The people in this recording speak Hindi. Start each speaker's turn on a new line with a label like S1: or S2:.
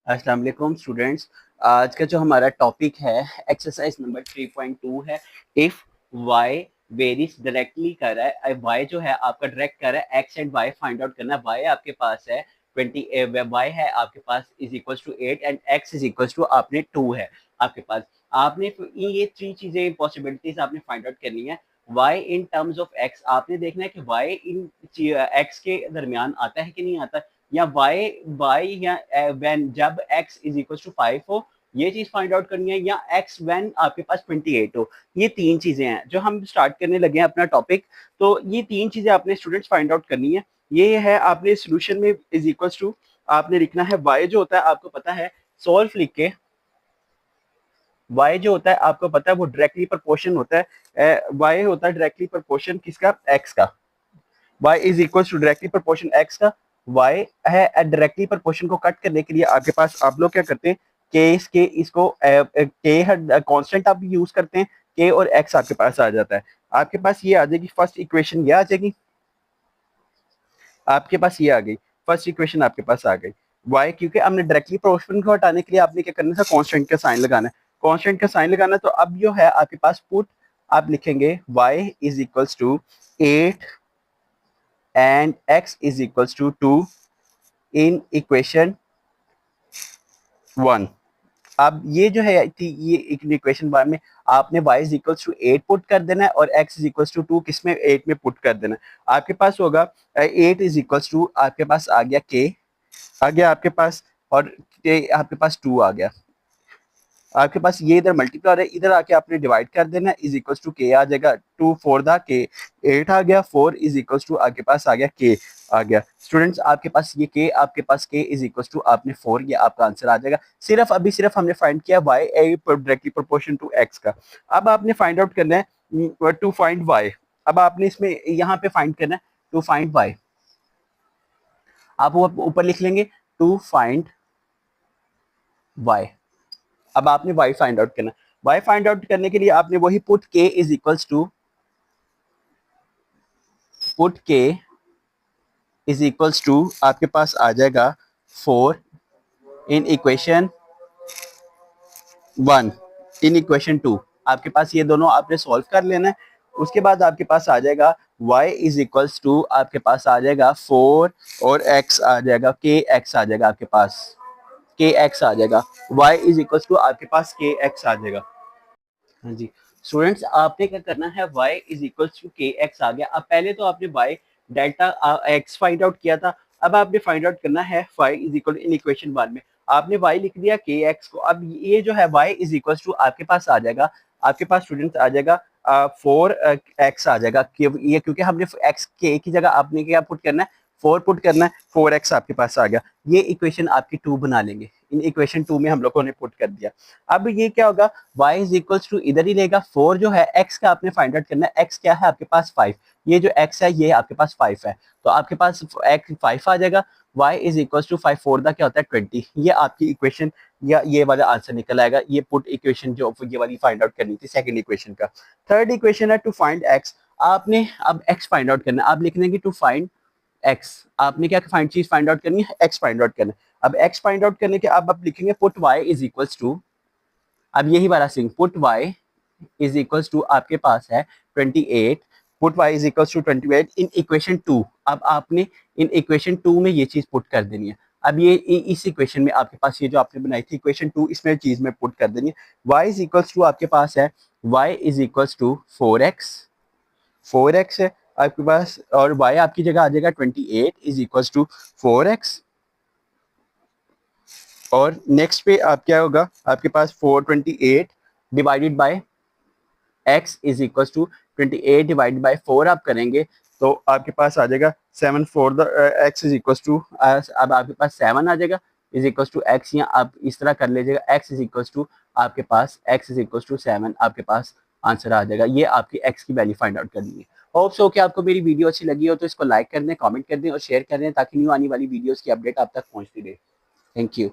S1: अस्सलाम वालेकुम स्टूडेंट्स। आज का जो हमारा टॉपिक है एक्सरसाइज नंबर 3.2 है। इफ y वेरीज डायरेक्टली कर रहा है, y जो है आपका डायरेक्ट कर रहा है, x and y find out करना है। y आपके पास है 20, y है आपके पास is equal to 8 and x is equal to आपने 2 है आपके पास। आपने ये थ्री चीजें पॉसिबिलिटीज आपने फाइंड आउट करनी है। y in terms of x आपने देखना है कि y इन x के दरमियान आता है कि नहीं आता, या y या व्हेन जब x इज इक्वल टू 5 हो, ये चीज फाइंड आउट करनी है, या x व्हेन आपके पास 28 हो। ये तीन चीजें हैं जो हम स्टार्ट करने लगे हैं अपना टॉपिक। तो ये तीन चीजें आपने स्टूडेंट्स फाइंड आउट करनी है। ये है आपने सोल्यूशन में इज इक्वल टू आपने लिखना है y जो होता है आपको पता है, सॉल्व लिख के y जो होता है आपको पता है वो डायरेक्टली प्रोपोर्शन होता है, y होता है डायरेक्टली प्रोपोर्शन किसका, x का। y is equal to directly proportion x का। y है डायरेक्टली प्रोपोर्शन को कट करने के लिए आपके पास आप लोग क्या करते हैं, के इसको के कांस्टेंट आप यूज करते हैं, के और x आपके पास आ जाता है। आपके पास ये आ जाएगी फर्स्ट इक्वेशन, ये आ जाएगी आपके पास, ये आ गई फर्स्ट इक्वेशन आपके पास आ गई। y क्योंकि हमने डायरेक्टली प्रोपोर्शन को हटाने के लिए आपने क्या करना था, कांस्टेंट का साइन लगाना है। कांस्टेंट का साइन लगाना, तो अब जो है आपके पास पुट आप लिखेंगे y is equals to 8 and x is equals to 2 in equation 1। अब ये जो है ये इक्वेशन 1 में आपने y is equals to 8 put कर देना है और x is equals to 2 किसमें, 8 में पुट कर देना है। आपके पास होगा 8 is equals to आपके पास आ गया k, आ गया आपके पास, और k आपके पास 2 आ गया आपके पास। ये इधर मल्टीप्लाई है, इधर आके आपने डिवाइड कर देना, इज इक्वल्स टू के आ जाएगा। 2 4 दा के 8 आ गया, 4 इज इक्वल्स टू आपके पास आ गया के आ गया। स्टूडेंट्स आपके पास ये के, आपके पास के इज इक्वल्स टू आपने 4, ये आपका आंसर आ जाएगा। सिर्फ अभी सिर्फ हमने फाइंड किया y directly proportion to x का। अब आपने फाइंड आउट करना है टू फाइंड y। अब आपने इसमें यहाँ पे फाइंड करना है टू फाइंड y। आप ऊपर लिख लेंगे टू फाइंड y। अब आपने y फाइंड आउट करना है। y फाइंड आउट करने के लिए आपने वही put k is equals to put k is equals to आपके पास आ जाएगा 4 इन इक्वेशन 1 इन इक्वेशन 2। आपके पास ये दोनों आपने सॉल्व कर लेना है। उसके बाद आपके पास आ जाएगा y इज इक्वल्स टू आपके पास आ जाएगा 4 और x आ जाएगा, k x आ जाएगा आपके पास, के एक्स आ जाएगा। y इज इक्वल टू आपके पास के एक्स आ जाएगा। हाँ जी स्टूडेंट्स, आपने क्या करना है, y इज इक्वल टू के एक्स आ गया। अब पहले तो आपने y delta x find out किया था। अब आपने फाइंड आउट करना है y is equal in equation 1 में आपने y लिख दिया के एक्स को। अब ये जो है y इज इक्वल टू आपके पास आ जाएगा, आपके पास स्टूडेंट्स आ जाएगा 4x आ जाएगा। ये क्योंकि हमने x के की जगह आपने क्या पुट करना है, 4 पुट करना है, 4x आपके पास आ गया। ये इक्वेशन आपकी 2 बना लेंगे, इन इक्वेशन 2 में हम लोगों ने पुट कर दिया। अब ये क्या होगा, y इज इक्वल टू इधर ही लेगा 4 जो है x का आपने फाइंड आउट करना है। x क्या है आपके पास 5, ये जो x है ये आपके पास 5 है, तो आपके पास x 5 आ जाएगा। y इज इक्वल टू 5 4 का क्या होता है 20। ये आपकी इक्वेशन या ये वाला आंसर निकल आएगा। ये पुट इक्वेशन जो ये वाली फाइंड आउट करनी थी सेकंड इक्वेशन का। थर्ड इक्वेशन है टू फाइंड x। आपने अब x फाइंड आउट करना है। आप लिख लेंगे टू फाइंड x। आपने क्या फाइंड चीज फाइंड आउट करनी है, x फाइंड आउट करना है। अब x फाइंड आउट करने के अब आप लिखेंगे put y is equals to, अब यही वाला सिंग put y is equals to आपके पास है 28, put y is equals to 28 in equation 2। अब आपने इन इक्वेशन 2 में ये चीज पुट कर देनी है। अब ये इस इक्वेशन में आपके पास ये जो आपने बनाई थी इक्वेशन 2, इसमें चीज में पुट कर देनी है। y इज इक्वल्स टू आपके पास है y is equals to 4x है आपके पास, और y आपकी जगह आ जाएगा 28 इज इक्वल्स टू 4x। और नेक्स्ट पे आप क्या होगा, आपके पास 428 divided by x is equal to 28 divided by 4 आप करेंगे तो आपके पास आ जाएगा 7 4 x इज इक्वल टू, अब आपके पास 7 आ जाएगा इज इक्वल टू x, या आप इस तरह कर लीजिएगा x इज इक्वल टू आपके पास x इज इक्वल टू 7 आपके पास आंसर आ जाएगा। ये आपकी x की वैल्यू फाइंड आउट करनी है। होप सो कि आपको मेरी वीडियो अच्छी लगी हो तो इसको लाइक कर दें, कमेंट कर दें और शेयर कर दें ताकि न्यू आने वाली वीडियोस की अपडेट आप तक पहुंचती रहे। Thank you.